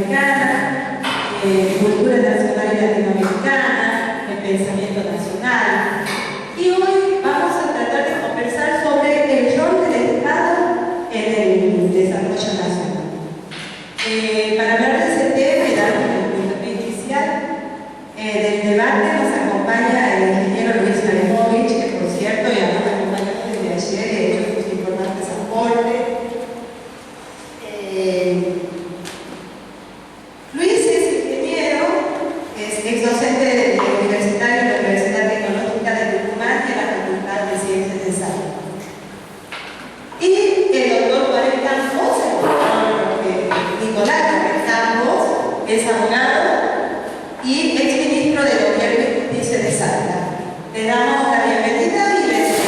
latinoamericana, cultura nacional y latinoamericana, el pensamiento nacional. Y hoy vamos a tratar de conversar sobre el rol del Estado en el desarrollo nacional. Para hablar de ese tema y dar un punto inicial del debate nos acompaña el ingeniero Luis Maremovich, que por cierto ya nos acompaña desde ayer y ha hecho sus importantes aportes. Luis es ingeniero, es ex docente universitario de la Universidad Tecnológica de Tucumán y de la Facultad de Ciencias de Salud. Y el doctor Juárez Campos, Nicolás Juárez Campos, es abogado y exministro de Gobierno y Justicia de Salta. Le damos la bienvenida y le decimos.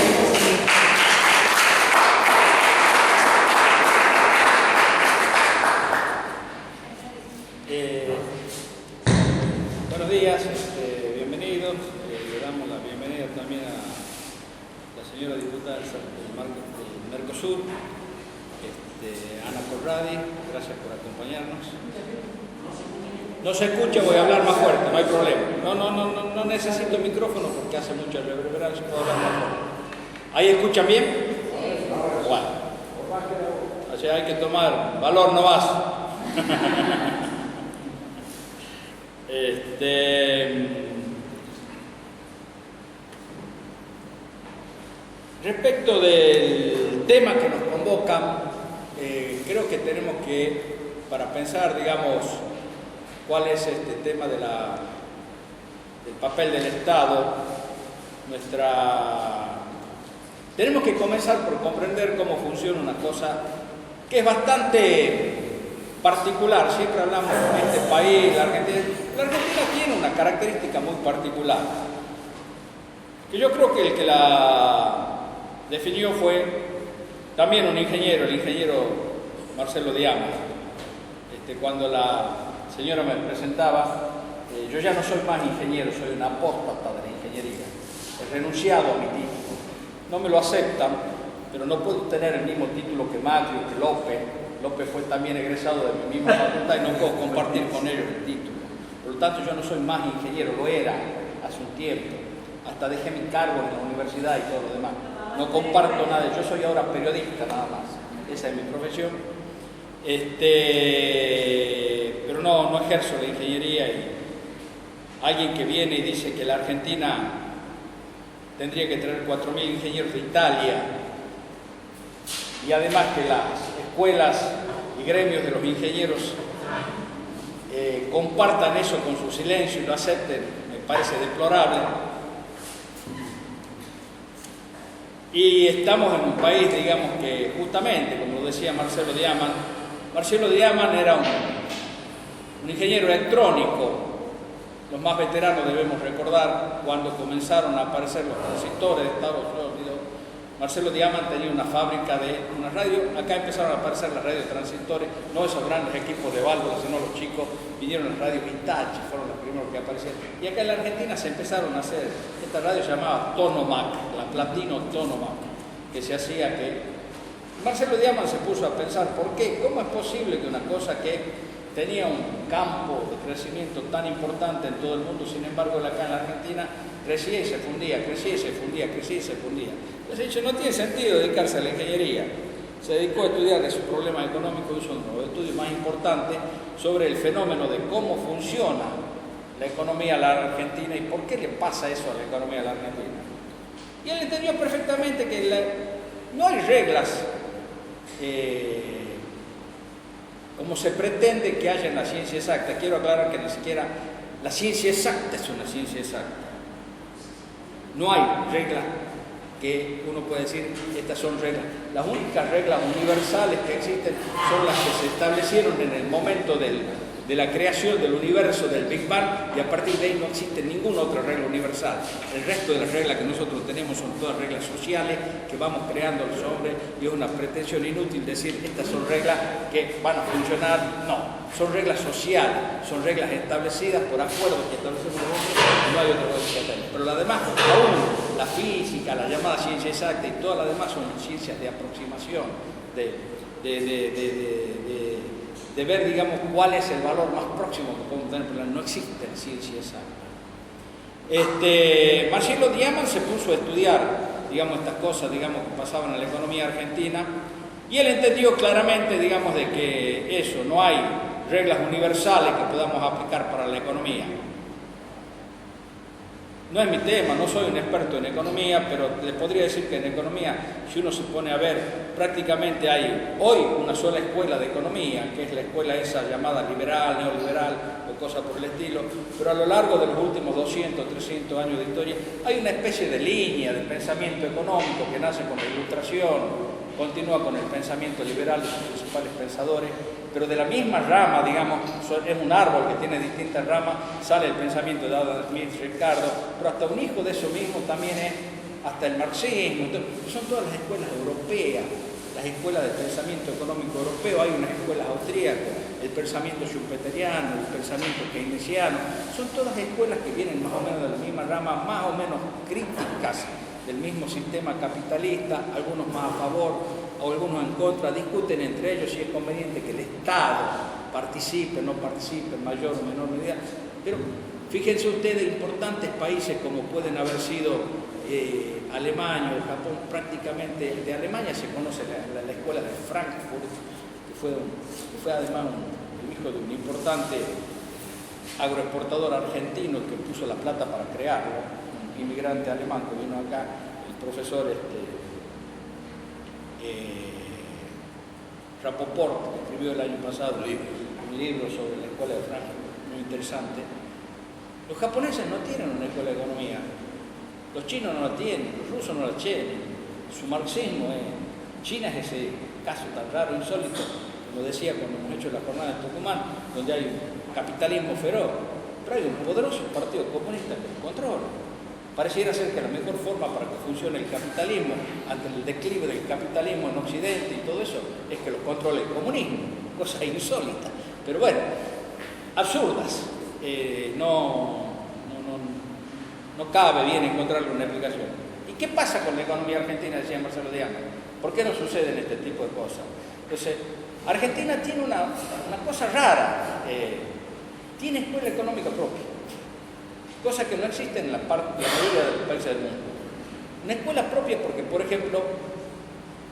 Buenos días, bienvenidos. Le damos la bienvenida también a la señora diputada del Mercosur, Ana Corradi, gracias por acompañarnos. No se escucha, voy a hablar más fuerte, no hay problema. No necesito micrófono porque hace mucha reverberancia, puedo hablar más fuerte. ¿Ahí escuchan bien? Bueno. O sea, hay que tomar valor no vas. Respecto del tema que nos convoca, creo que tenemos que, para pensar, digamos, cuál es este tema del papel del Estado, tenemos que comenzar por comprender cómo funciona una cosa que es bastante particular. Siempre hablamos de este país, la Argentina. La Argentina tiene una característica muy particular, que yo creo que el que la definió fue también un ingeniero, el ingeniero Marcelo Diama. Cuando la señora me presentaba, yo ya no soy más ingeniero, soy un apóstata de la ingeniería. He renunciado a mi título. No me lo aceptan, pero no puedo tener el mismo título que Macri, que López. López fue también egresado de mi misma facultad y no puedo compartir con ellos el título. Por lo tanto, yo no soy más ingeniero, lo era hace un tiempo. Hasta dejé mi cargo en la universidad y todo lo demás. No comparto nada, yo soy ahora periodista nada más. Esa es mi profesión. Pero no ejerzo la ingeniería, y alguien que viene y dice que la Argentina tendría que traer 4.000 ingenieros de Italia y además que las escuelas y gremios de los ingenieros compartan eso con su silencio y lo acepten, me parece deplorable. Y estamos en un país, digamos, que justamente, como lo decía Marcelo Diaman era un ingeniero electrónico. Los más veteranos debemos recordar cuando comenzaron a aparecer los transistores de Estados Unidos. Marcelo Diaman tenía una fábrica de una radio. Acá empezaron a aparecer las radios transistores, no esos grandes equipos de válvulas, sino los chicos. Vinieron las radios Hitachi, fueron los primeros que aparecieron. Y acá en la Argentina se empezaron a hacer esta radio llamada Tonomac, la Platino Tonomac, que se hacía que... Marcelo Diaman se puso a pensar, ¿por qué? ¿Cómo es posible que una cosa que tenía un campo de crecimiento tan importante en todo el mundo, sin embargo acá en la Argentina crecía y se fundía, crecía y se fundía, crecía y se fundía? Les he dicho, no tiene sentido dedicarse a la ingeniería. Se dedicó a estudiar de sus problemas económicos, hizo uno de los estudios más importantes sobre el fenómeno de cómo funciona la economía de la Argentina y por qué le pasa eso a la economía de la Argentina. Y él entendió perfectamente que no hay reglas como se pretende que haya en la ciencia exacta. Quiero aclarar que ni siquiera la ciencia exacta es una ciencia exacta. No hay reglas que uno puede decir, estas son reglas. Las únicas reglas universales que existen son las que se establecieron en el momento de la creación del universo, del Big Bang, y a partir de ahí no existe ninguna otra regla universal. El resto de las reglas que nosotros tenemos son todas reglas sociales que vamos creando los hombres, y es una pretensión inútil decir estas son reglas que van a funcionar. No, son reglas sociales, son reglas establecidas por acuerdos que establecemos los hombres, y no hay otra cosa que hacer. Pero las demás, aún la física, la llamada ciencia exacta y todas las demás son ciencias de aproximación, de ver, digamos, cuál es el valor más próximo que podemos tener, pero no existe en ciencia exacta. Marcelo Diamant se puso a estudiar, digamos, estas cosas, digamos, que pasaban en la economía argentina, y él entendió claramente, digamos, de que eso, no hay reglas universales que podamos aplicar para la economía. No es mi tema, no soy un experto en economía, pero les podría decir que en economía, si uno se pone a ver, prácticamente hay hoy una sola escuela de economía, que es la escuela esa llamada liberal, neoliberal o cosas por el estilo, pero a lo largo de los últimos 200, 300 años de historia hay una especie de línea de pensamiento económico que nace con la Ilustración, continúa con el pensamiento liberal de sus principales pensadores, pero de la misma rama, digamos, es un árbol que tiene distintas ramas, sale el pensamiento de Adam Smith, Ricardo, pero hasta un hijo de eso mismo también es hasta el marxismo. Entonces, son todas las escuelas europeas, las escuelas de pensamiento económico europeo. Hay unas escuelas austríacas, el pensamiento schumpeteriano, el pensamiento keynesiano, son todas escuelas que vienen más o menos de la misma rama, más o menos críticas del mismo sistema capitalista, algunos más a favor o algunos en contra, discuten entre ellos si es conveniente que el Estado participe, no participe en mayor o menor medida. Pero fíjense ustedes, importantes países como pueden haber sido Alemania o Japón, prácticamente de Alemania se conoce la escuela de Frankfurt, que fue además el hijo de un importante agroexportador argentino que puso la plata para crearlo, un inmigrante alemán que vino acá, el profesor Rapoport, que escribió el año pasado un libro sobre la escuela de Frankfurt, muy interesante. Los japoneses no tienen una escuela de economía, los chinos no la tienen, los rusos no la tienen, su marxismo China es ese caso tan raro, insólito, como decía cuando hemos hecho la jornada de Tucumán, donde hay un capitalismo feroz, pero hay un poderoso partido comunista que lo controla. Pareciera ser que la mejor forma para que funcione el capitalismo ante el declive del capitalismo en Occidente y todo eso es que lo controle el comunismo, cosa insólita, pero bueno, absurdas. No cabe bien encontrarle una explicación. ¿Y qué pasa con la economía argentina? Decía Marcelo Diamant. ¿Por qué no suceden este tipo de cosas? Entonces, Argentina tiene una cosa rara, tiene escuela económica propia, cosa que no existe en la mayoría de los países del mundo. Una escuela propia porque, por ejemplo,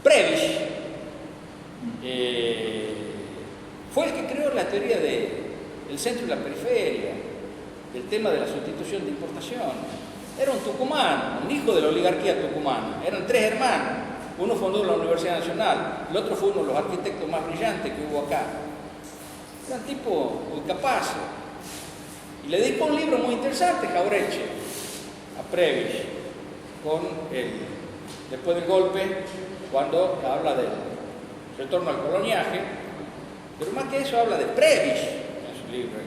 Prebisch fue el que creó la teoría del centro y la periferia, del tema de la sustitución de importación. Era un tucumano, un hijo de la oligarquía tucumana. Eran 3 hermanos. Uno fundó la Universidad Nacional, el otro fue uno de los arquitectos más brillantes que hubo acá. Era un tipo muy capaz. Y le dedicó un libro muy interesante, Jauretche, a Prebisch, después del golpe, cuando habla del retorno al coloniaje, pero más que eso habla de Prebisch en su libro.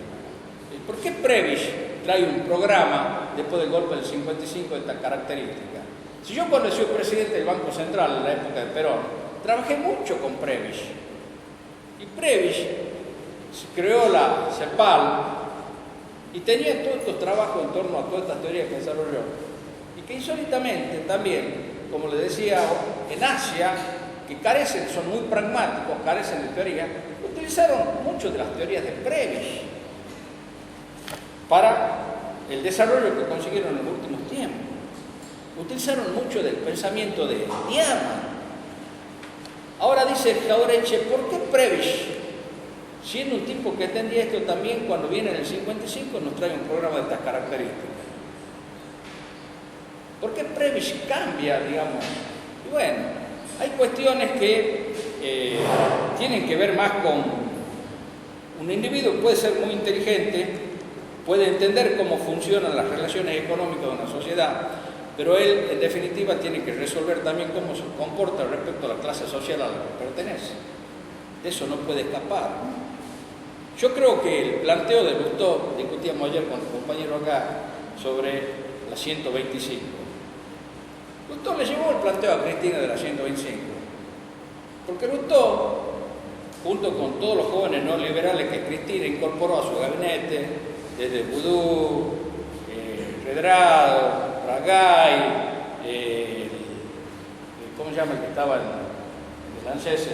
¿Por qué Prebisch trae un programa después del golpe del 55 de esta característica? Si yo cuando soy presidente del Banco Central en la época de Perón, trabajé mucho con Prebisch. Y Prebisch creó la CEPAL y tenía todos estos trabajos en torno a todas estas teorías que desarrolló. Y que insólitamente también, como le decía, en Asia, que son muy pragmáticos, carecen de teoría, utilizaron muchas de las teorías de Prebisch para el desarrollo que consiguieron en los últimos tiempos. Utilizaron mucho del pensamiento de Diamant. Ahora dice Jauretche, ¿por qué Prebisch, siendo un tipo que entendía esto también, cuando viene en el 55 nos trae un programa de estas características? ¿Por qué Prebisch cambia, digamos? Y bueno, hay cuestiones que tienen que ver más con un individuo, puede ser muy inteligente, puede entender cómo funcionan las relaciones económicas de una sociedad, pero él, en definitiva, tiene que resolver también cómo se comporta respecto a la clase social a la que pertenece. De eso no puede escapar. Yo creo que el planteo de Lustó, discutíamos ayer con el compañero acá, sobre la 125. Lustó le llevó el planteo a Cristina de la 125, porque Lustó, junto con todos los jóvenes no liberales que Cristina incorporó a su gabinete, desde Vudú, Redrado, Ragay, ¿cómo se llama el que estaba en el ANSES?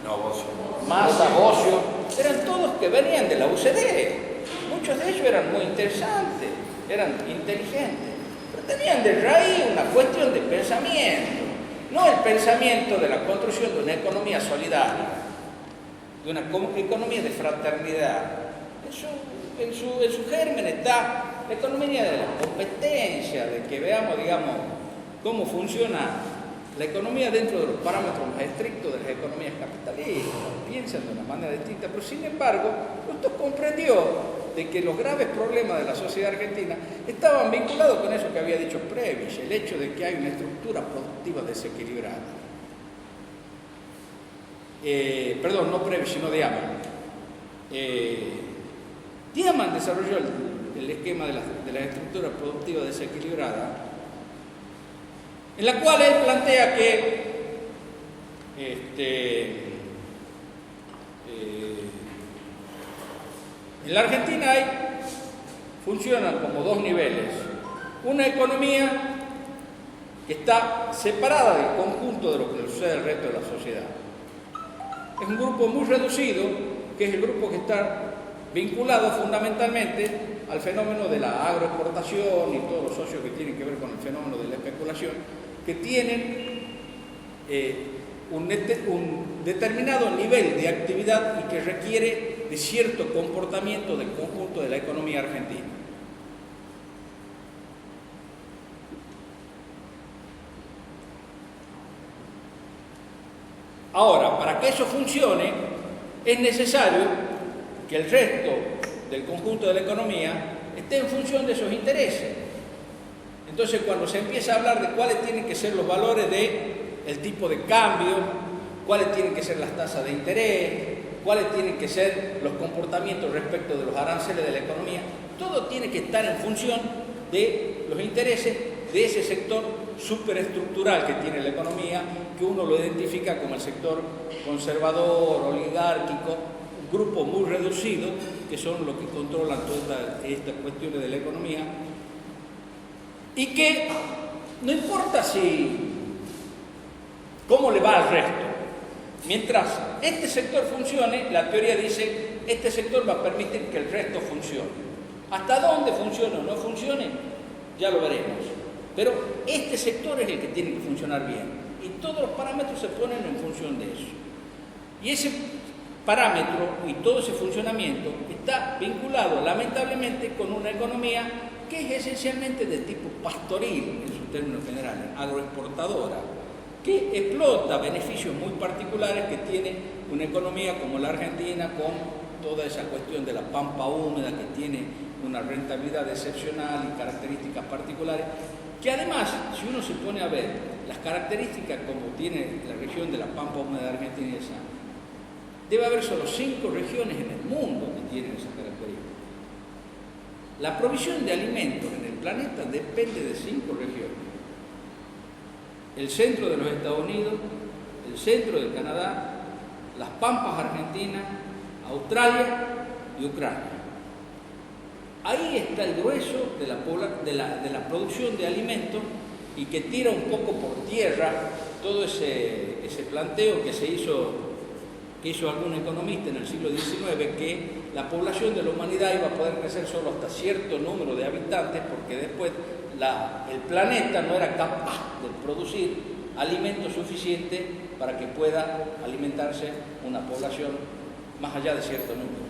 No, vos. Massa, Bossio, eran todos que venían de la UCD. Muchos de ellos eran muy interesantes, eran inteligentes, pero tenían de raíz una cuestión de pensamiento, no el pensamiento de la construcción de una economía solidaria, de una economía de fraternidad. En su germen está la economía de la competencia, de que veamos, digamos, cómo funciona la economía dentro de los parámetros más estrictos de las economías capitalistas. Piensan de una manera distinta, pero sin embargo, Justo comprendió de que los graves problemas de la sociedad argentina estaban vinculados con eso que había dicho Prebisch, el hecho de que hay una estructura productiva desequilibrada. Perdón, no Prebisch, sino Diamant. Diamant desarrolló el esquema de la estructura productiva desequilibrada, en la cual él plantea que en la Argentina funcionan como dos niveles. Una economía que está separada del conjunto de lo que sucede al resto de la sociedad. Es un grupo muy reducido, que es el grupo que está vinculado fundamentalmente al fenómeno de la agroexportación y todos los socios que tienen que ver con el fenómeno de la especulación, que tienen un determinado nivel de actividad y que requiere de cierto comportamiento del conjunto de la economía argentina. Ahora, para que eso funcione, es necesario que el resto del conjunto de la economía esté en función de esos intereses. Entonces, cuando se empieza a hablar de cuáles tienen que ser los valores del tipo de cambio, cuáles tienen que ser las tasas de interés, cuáles tienen que ser los comportamientos respecto de los aranceles de la economía, todo tiene que estar en función de los intereses de ese sector superestructural que tiene la economía, que uno lo identifica como el sector conservador, oligárquico, un grupo muy reducido, que son los que controlan todas estas cuestiones de la economía, y que no importa cómo le va al resto. Mientras este sector funcione, la teoría dice, este sector va a permitir que el resto funcione. Hasta dónde funcione o no funcione, ya lo veremos. Pero este sector es el que tiene que funcionar bien. Y todos los parámetros se ponen en función de eso. Y ese parámetro y todo ese funcionamiento está vinculado, lamentablemente, con una economía que es esencialmente de tipo pastoril, en sus términos generales, agroexportadora, que explota beneficios muy particulares que tiene una economía como la Argentina, con toda esa cuestión de la pampa húmeda, que tiene una rentabilidad excepcional y características particulares, que además, si uno se pone a ver las características como tiene la región de la pampa húmeda argentinesa, debe haber solo 5 regiones en el mundo que tienen esas características. La provisión de alimentos en el planeta depende de 5 regiones. El centro de los Estados Unidos, el centro de Canadá, las pampas argentinas, Australia y Ucrania. Ahí está el grueso de la producción de alimentos, y que tira un poco por tierra todo ese planteo que hizo algún economista en el siglo XIX, que la población de la humanidad iba a poder crecer solo hasta cierto número de habitantes, porque después el planeta no era capaz de producir alimentos suficientes para que pueda alimentarse una población más allá de cierto número.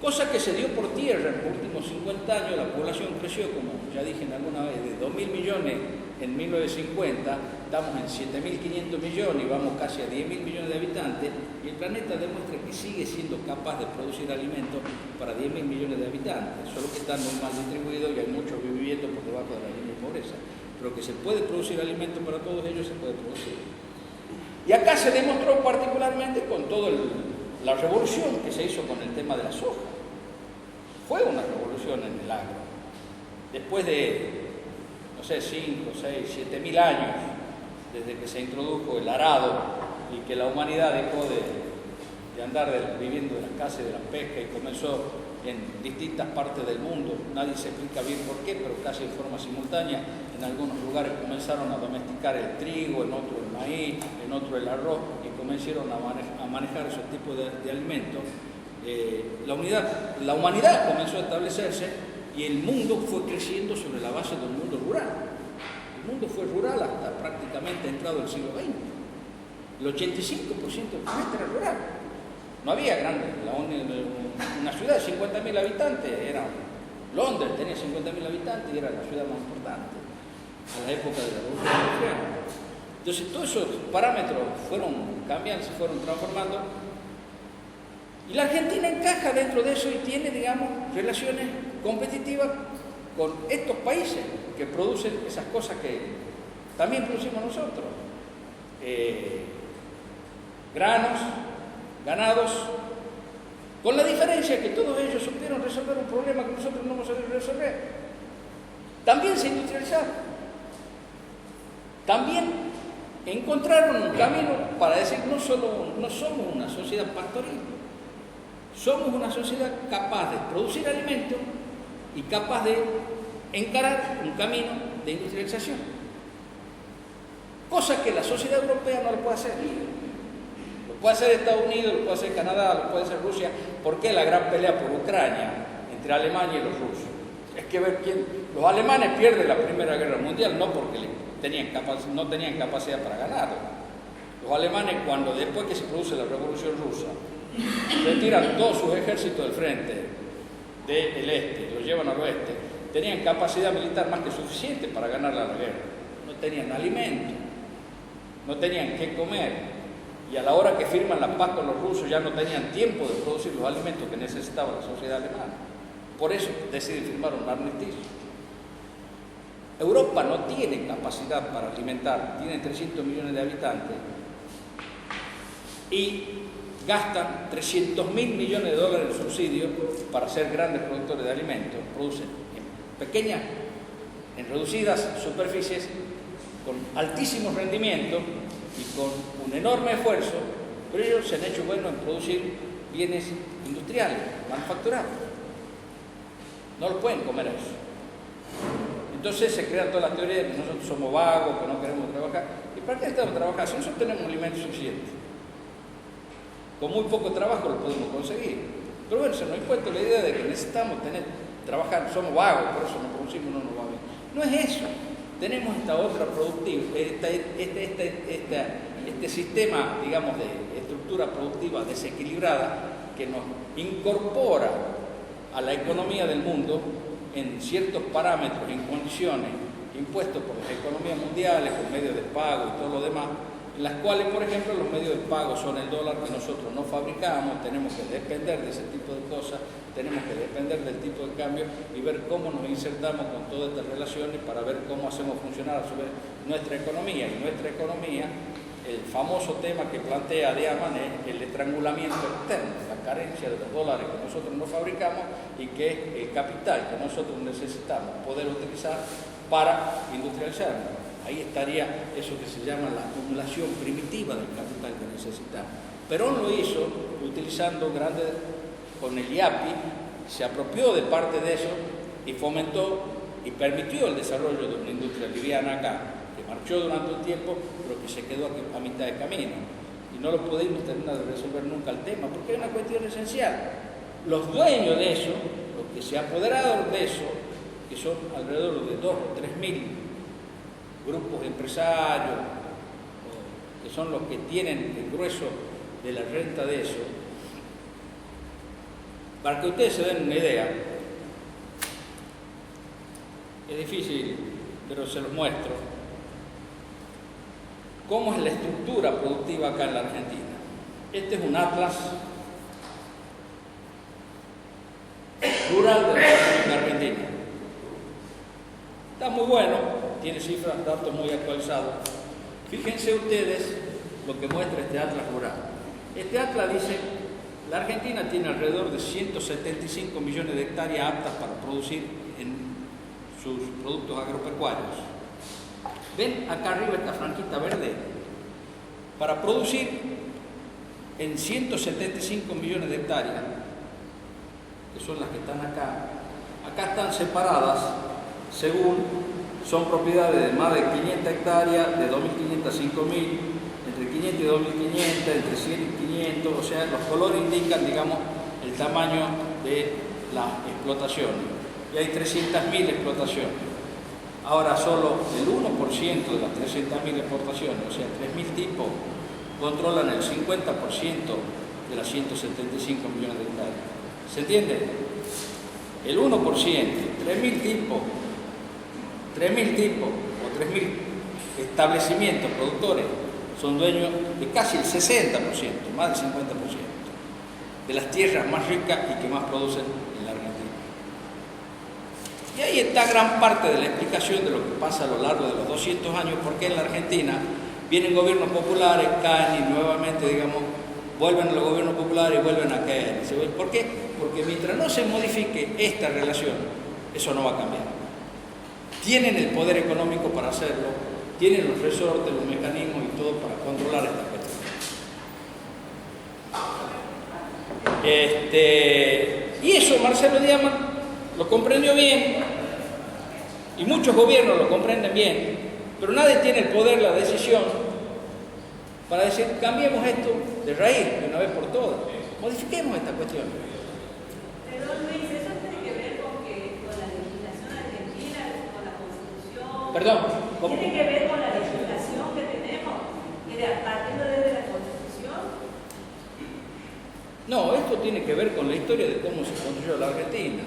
Cosa que se dio por tierra en los últimos 50 años. La población creció, como ya dije alguna vez, de 2.000 millones en 1950, estamos en 7.500 millones y vamos casi a 10.000 millones de habitantes, y el planeta demuestra que sigue siendo capaz de producir alimentos para 10.000 millones de habitantes, solo que están muy mal distribuidos y hay muchos viviendo por debajo de la línea de pobreza, pero que se puede producir alimentos para todos ellos, se puede producir. Y acá se demostró particularmente con toda la revolución que se hizo con el tema de la soja. Fue una revolución en el agro. Después de, no sé, 5, 6, 7.000 años desde que se introdujo el arado y que la humanidad dejó de andar viviendo de la caza y de la pesca y comenzó en distintas partes del mundo, nadie se explica bien por qué, pero casi de forma simultánea, en algunos lugares comenzaron a domesticar el trigo, en otros el maíz, en otros el arroz, y comenzaron a manejar esos tipos de alimentos, la humanidad comenzó a establecerse y el mundo fue creciendo sobre la base de un mundo rural. El mundo fue rural hasta prácticamente entrado el siglo XX. El 85% del planeta era rural. No había grandes. Una ciudad de 50.000 habitantes era Londres, tenía 50.000 habitantes y era la ciudad más importante a la época de la Revolución Industrial. Entonces todos esos parámetros fueron cambiando, se fueron transformando. Y la Argentina encaja dentro de eso y tiene, digamos, relaciones competitivas con estos países que producen esas cosas que también producimos nosotros. Granos, ganados, con la diferencia que todos ellos supieron resolver un problema que nosotros no hemos sabido resolver. También se industrializaron. También encontraron un camino para decir no somos una sociedad pastoril, somos una sociedad capaz de producir alimentos y capaz de encarar un camino de industrialización. Cosa que la sociedad europea no lo puede hacer. Lo puede hacer Estados Unidos, lo puede hacer Canadá, lo puede hacer Rusia. ¿Por qué la gran pelea por Ucrania entre Alemania y los rusos? Es que ver quién. Los alemanes pierden la Primera Guerra Mundial no porque no tenían capacidad para ganarla. Los alemanes, después que se produce la Revolución Rusa, retiran todos sus ejércitos del frente del este, los llevan al oeste, tenían capacidad militar más que suficiente para ganar la guerra. No tenían alimento, no tenían qué comer. Y a la hora que firman la paz con los rusos ya no tenían tiempo de producir los alimentos que necesitaba la sociedad alemana. Por eso deciden firmar un armisticio. Europa no tiene capacidad para alimentar, tiene 300 millones de habitantes y gastan 300.000 millones de dólares en subsidios para ser grandes productores de alimentos. Producen en reducidas superficies, con altísimos rendimientos y con un enorme esfuerzo, pero ellos se han hecho buenos en producir bienes industriales, manufacturados. No lo pueden comer eso. Entonces se crean todas las teorías de que nosotros somos vagos, que no queremos trabajar. ¿Y para qué estamos trabajando? Si nosotros tenemos alimentos suficientes. Con muy poco trabajo lo podemos conseguir. Pero bueno, se nos ha impuesto la idea de que necesitamos trabajar, somos vagos, por eso no producimos, no nos va bien. No es eso. Tenemos esta otra productiva, este sistema, digamos, de estructura productiva desequilibrada que nos incorpora a la economía del mundo en ciertos parámetros, en condiciones impuestos por las economías mundiales, por medios de pago y todo lo demás, en las cuales, por ejemplo, los medios de pago son el dólar que nosotros no fabricamos, tenemos que depender de ese tipo de cosas, tenemos que depender del tipo de cambio y ver cómo nos insertamos con todas estas relaciones para ver cómo hacemos funcionar a su vez nuestra economía. Y nuestra economía, el famoso tema que plantea Diamant es el estrangulamiento externo, la carencia de los dólares que nosotros no fabricamos y que es el capital que nosotros necesitamos poder utilizar para industrializarnos. Ahí estaría eso que se llama la acumulación primitiva del capital que necesitamos. Perón lo hizo utilizando con el IAPI, se apropió de parte de eso y fomentó y permitió el desarrollo de una industria liviana acá, que marchó durante un tiempo, pero que se quedó a mitad de camino. Y no lo pudimos terminar de resolver nunca el tema, porque hay una cuestión esencial. Los dueños de eso, los que se apoderaron de eso, que son alrededor de 2 o 3 mil grupos empresarios, que son los que tienen el grueso de la renta de eso, para que ustedes se den una idea, es difícil, pero se los muestro, cómo es la estructura productiva acá en la Argentina. Este es un atlas rural de la República Argentina. Está muy bueno, tiene cifras, datos muy actualizados. Fíjense ustedes lo que muestra este atlas rural. Este atlas dice, la Argentina tiene alrededor de 175 millones de hectáreas aptas para producir en sus productos agropecuarios. ¿Ven acá arriba esta franquita verde? Para producir en 175 millones de hectáreas, que son las que están acá están separadas según son propiedades de más de 500 hectáreas, de 2.500 a 5.000, entre 1.500 y 2.500, entre 100 y 500, o sea, los colores indican, digamos, el tamaño de las explotaciones. Y hay 300.000 explotaciones. Ahora solo el 1% de las 300.000 exportaciones, o sea, 3.000 tipos, controlan el 50% de las 175 millones de hectáreas. ¿Se entiende? El 1%, 3.000 tipos o 3.000 establecimientos productores son dueños de casi el 60%, más del 50% de las tierras más ricas y que más producen en la Argentina. Y ahí está gran parte de la explicación de lo que pasa a lo largo de los 200 años, porque en la Argentina vienen gobiernos populares, caen y nuevamente, digamos, vuelven a los gobiernos populares y vuelven a caer. ¿Por qué? Porque mientras no se modifique esta relación, eso no va a cambiar. Tienen el poder económico para hacerlo, tienen los resortes, los mecanismos y todo para controlar esta cuestión. Y eso Marcelo Diamant lo comprendió bien, y muchos gobiernos lo comprenden bien, pero nadie tiene el poder, la decisión, para decir, cambiemos esto de raíz, de una vez por todas, modifiquemos esta cuestión. Perdón, Luis, ¿eso tiene que ver con la legislación argentina, con la Constitución? Perdón, ¿cómo? ¿Tiene que ver con la legislación que tenemos, partiendo desde la Constitución? No, esto tiene que ver con la historia de cómo se construyó la Argentina.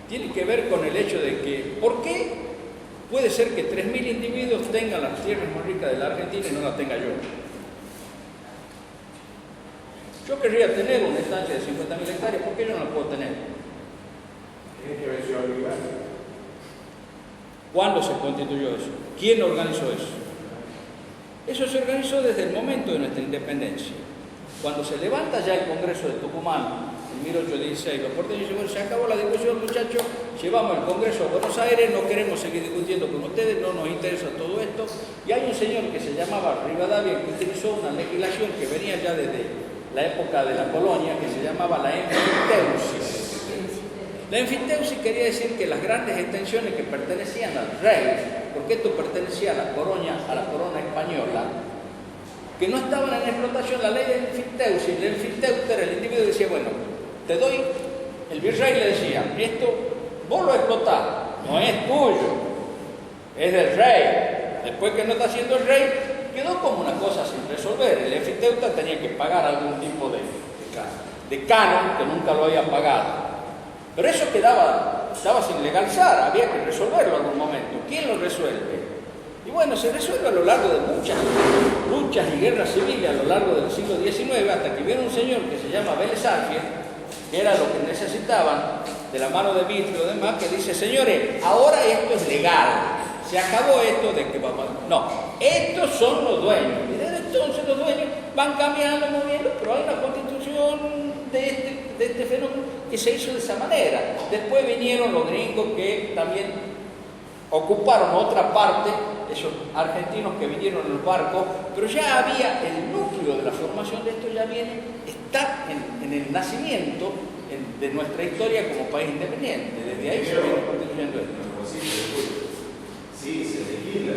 Tiene que ver con el hecho de que, ¿por qué puede ser que 3.000 individuos tengan las tierras más ricas de la Argentina y no las tenga yo? Yo querría tener una estancia de 50.000 hectáreas, ¿por qué yo no la puedo tener? Tiene que ver si obligar. ¿Cuándo se constituyó eso? ¿Quién organizó eso? Eso se organizó desde el momento de nuestra independencia. Cuando se levanta ya el Congreso de Tucumán, en 1816, los porteños dicen, bueno, se acabó la discusión, muchachos, llevamos el Congreso a Buenos Aires, no queremos seguir discutiendo con ustedes, no nos interesa todo esto. Y hay un señor que se llamaba Rivadavia que utilizó una legislación que venía ya desde la época de la colonia, que se llamaba la enfiteusis. La enfiteusis quería decir que las grandes extensiones que pertenecían al rey, porque esto pertenecía a la corona española, que no estaban en explotación, la ley de enfiteusis, el enfiteuter, el individuo decía, bueno, te doy, el virrey le decía, esto vos lo explotás, no es tuyo, es del rey. Después que no está haciendo el rey, quedó como una cosa sin resolver. El enfiteuta tenía que pagar algún tipo de canon que nunca lo había pagado. Pero eso estaba sin legalizar, había que resolverlo en algún momento. ¿Quién lo resuelve? Y bueno, se resuelve a lo largo de muchas luchas y guerras civiles a lo largo del siglo XIX, hasta que viene un señor que se llama Vélez Arfiel, que era lo que necesitaban, de la mano de Mitre y lo demás, que dice, señores, ahora esto es legal, se acabó esto de que vamos... No, estos son los dueños, y desde entonces los dueños van cambiando, moviendo, pero hay una constitución de este fenómeno que se hizo de esa manera. Después vinieron los gringos que también ocuparon otra parte, esos argentinos que vinieron en los barcos, pero ya había el núcleo de la formación de esto, ya viene, está en el nacimiento de nuestra historia como país independiente. Desde ahí se viene constituyendo esto. Sí, se legisla,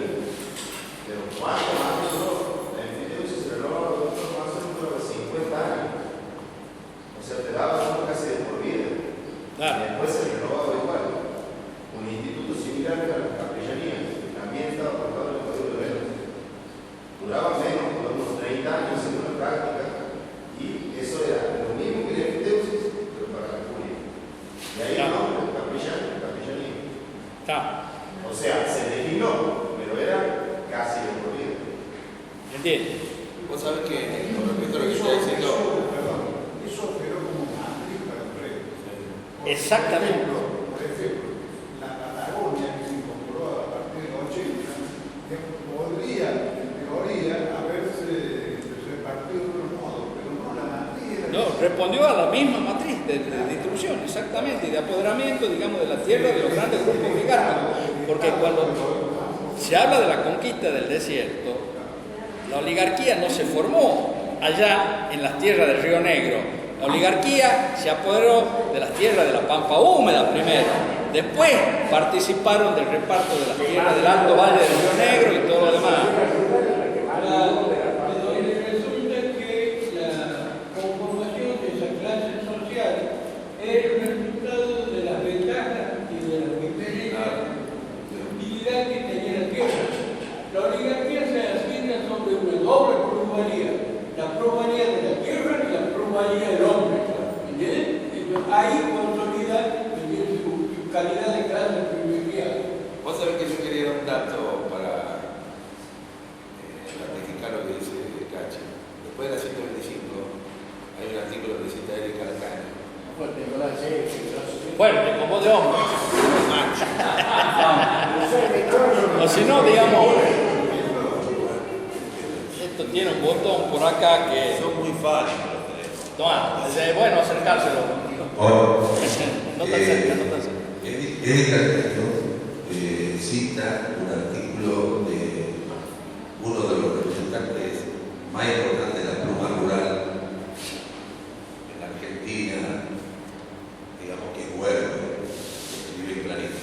pero ¿cuánto más duró? La enfiteusis se relojó más o menos 50 años. O sea, te daba uno casi de por vida. Claro. Y después se renovaba igual. Un instituto similar a la capellanía, que también estaba aprobado en el Código de Venezuela. Duraba menos, por unos 30 años en una práctica, y eso era lo mismo que la enfiteusis, pero para la República. Y ahí el nombre, capellanía. Está. O sea, se legisló, pero era casi de por vida. ¿Entiendes? Vos sabés que, con respecto a lo que está diciendo, Eso operó como matriz para el rey. Exactamente. Por ejemplo, la Patagonia que se incorporó a partir de los 80, que podría, en teoría, haberse repartido de otros modos, pero no la matriz. No, respondió a la misma matriz de distribución, exactamente, y de apoderamiento, digamos, de la tierra de los grandes grupos oligárquicos. Porque cuando se habla de la conquista del desierto, la oligarquía no se formó allá en las tierras del Río Negro. La oligarquía se apoderó de las tierras de la Pampa Húmeda primero. Después participaron del reparto de las tierras del Alto Valle del Río Negro y todo lo demás. ahí consolida su calidad de grano privilegiado. Vos sabés que yo quería dar un dato para ratificar lo que dice Cachi. Después de la 125 hay un artículo que cita Erika Alcani. Fuerte, como de hombre. O si no, digamos, esto tiene un botón por acá que... Son muy fáciles los teléfonos. Toma, es bueno acercárselo. No tan cerca, no tan cerca. Erika Alcani cita un artículo de uno de los representantes más importantes de la pluma rural en Argentina, digamos que es Huergo, que escribe clarito,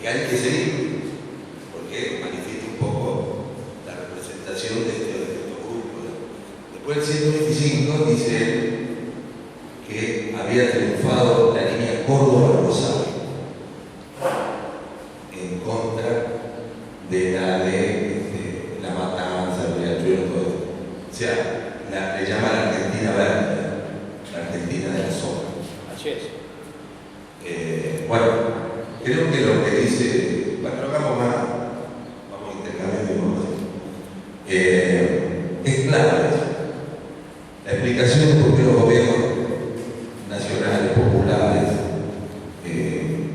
que hay que seguir, porque manifiesta un poco la representación de estos grupos. Después del 125 dice que había triunfado la línea Córdoba-Rosario en contra de la matanza, el riachuelo, todo esto. O sea, le llaman la Argentina verde, la Argentina de la soja. Así es. Bueno, creo que lo que dice, bueno, hagamos más, vamos a intercambiar información. Es clave eso. La explicación de por qué los gobiernos nacionales, populares,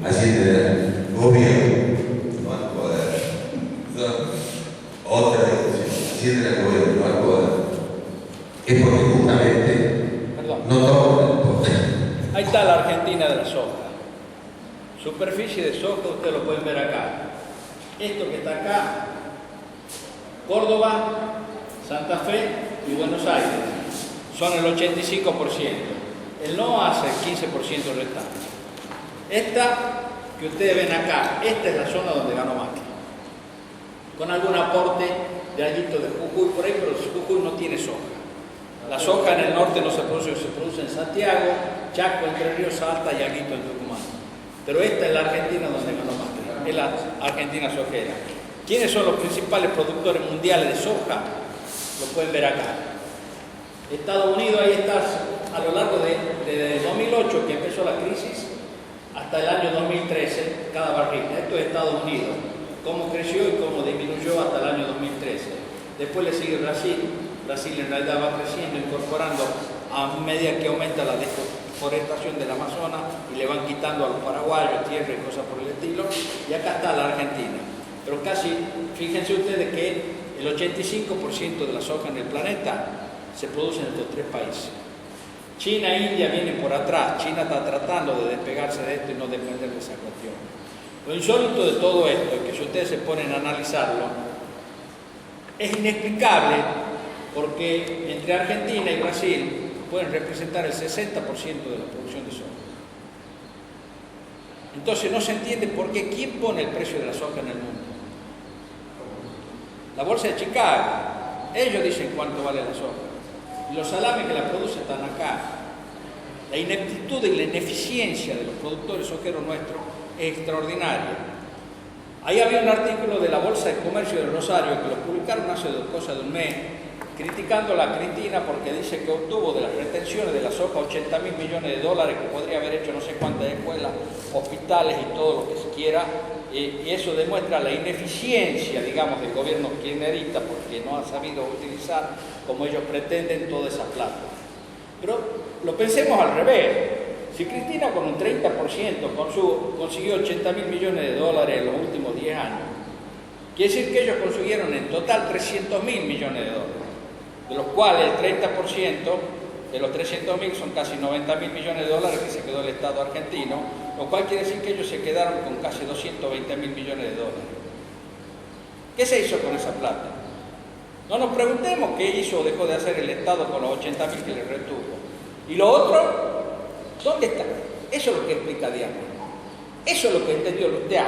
ascienden al gobierno, no al poder, otra decisión, ascienden al gobierno, no al poder, es porque justamente Perdón. no toman el poder. Ahí está la Argentina de la soja. Superficie de soja, ustedes lo pueden ver acá. Esto que está acá, Córdoba, Santa Fe y Buenos Aires, son el 85%. El no hace el 15% restante. Esta que ustedes ven acá, esta es la zona donde ganó Macri. Con algún aporte de alguito de Jujuy por ahí, pero Jujuy no tiene soja. La soja en el norte no se produce en Santiago, Chaco, Entre Ríos, Salta y alguito en Tucumán. Pero esta es la Argentina donde ganó Macri, es la Argentina sojera. ¿Quiénes son los principales productores mundiales de soja? Lo pueden ver acá. Estados Unidos, ahí está, a lo largo de 2008, que empezó la crisis, hasta el año 2013, cada barril. Esto es Estados Unidos, cómo creció y cómo disminuyó hasta el año 2013. Después le sigue Brasil. Brasil en realidad va creciendo, incorporando a medida que aumenta la deforestación del Amazonas y le van quitando a los paraguayos tierra y cosas por el estilo. Y acá está la Argentina. Pero casi, fíjense ustedes que el 85% de la soja en el planeta se produce en estos tres países. China e India vienen por atrás. China está tratando de despegarse de esto y no depender de esa cuestión. Lo insólito de todo esto es que si ustedes se ponen a analizarlo, es inexplicable porque entre Argentina y Brasil pueden representar el 60% de la producción de soja. Entonces no se entiende por qué, ¿quién pone el precio de la soja en el mundo? La bolsa de Chicago. Ellos dicen cuánto vale la soja. Y los salames que la producen están acá. La ineptitud y la ineficiencia de los productores sojeros nuestros es extraordinaria. Ahí había un artículo de la Bolsa de Comercio de Rosario que lo publicaron hace cosa de un mes, criticando la Argentina porque dice que obtuvo de las retenciones de la soja $80.000 millones, que podría haber hecho no sé cuántas escuelas, hospitales y todo lo que se quiera, y eso demuestra la ineficiencia, digamos, del gobierno kirchnerista porque no ha sabido utilizar como ellos pretenden toda esa plata. Pero lo pensemos al revés. Si Cristina con un 30% consiguió $80.000 millones en los últimos 10 años, quiere decir que ellos consiguieron en total $300.000 millones, de los cuales el 30% de los 300.000 son casi $90.000 millones que se quedó el Estado argentino, lo cual quiere decir que ellos se quedaron con casi $220.000 millones. ¿Qué se hizo con esa plata? No nos preguntemos qué hizo o dejó de hacer el Estado con los 80.000 que le retuvo. ¿Y lo otro? ¿Dónde está? Eso es lo que explica Diana. Eso es lo que entendió Luteau.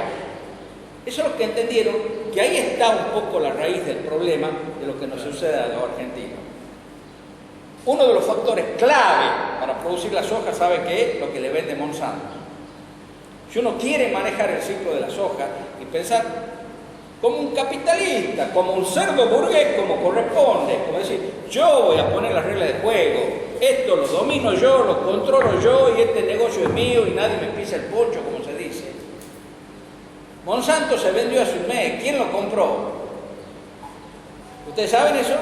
Eso es lo que entendieron, que ahí está un poco la raíz del problema de lo que nos sucede a los argentinos. Uno de los factores clave para producir la soja, ¿sabe qué es? Lo que le vende Monsanto. Si uno quiere manejar el ciclo de la soja y pensar como un capitalista, como un cerdo burgués, como corresponde, como decir, yo voy a poner las reglas de juego, esto lo domino yo, lo controlo yo y este negocio es mío y nadie me pisa el poncho, como se dice. Monsanto se vendió hace un mes, ¿quién lo compró? ¿Ustedes saben eso?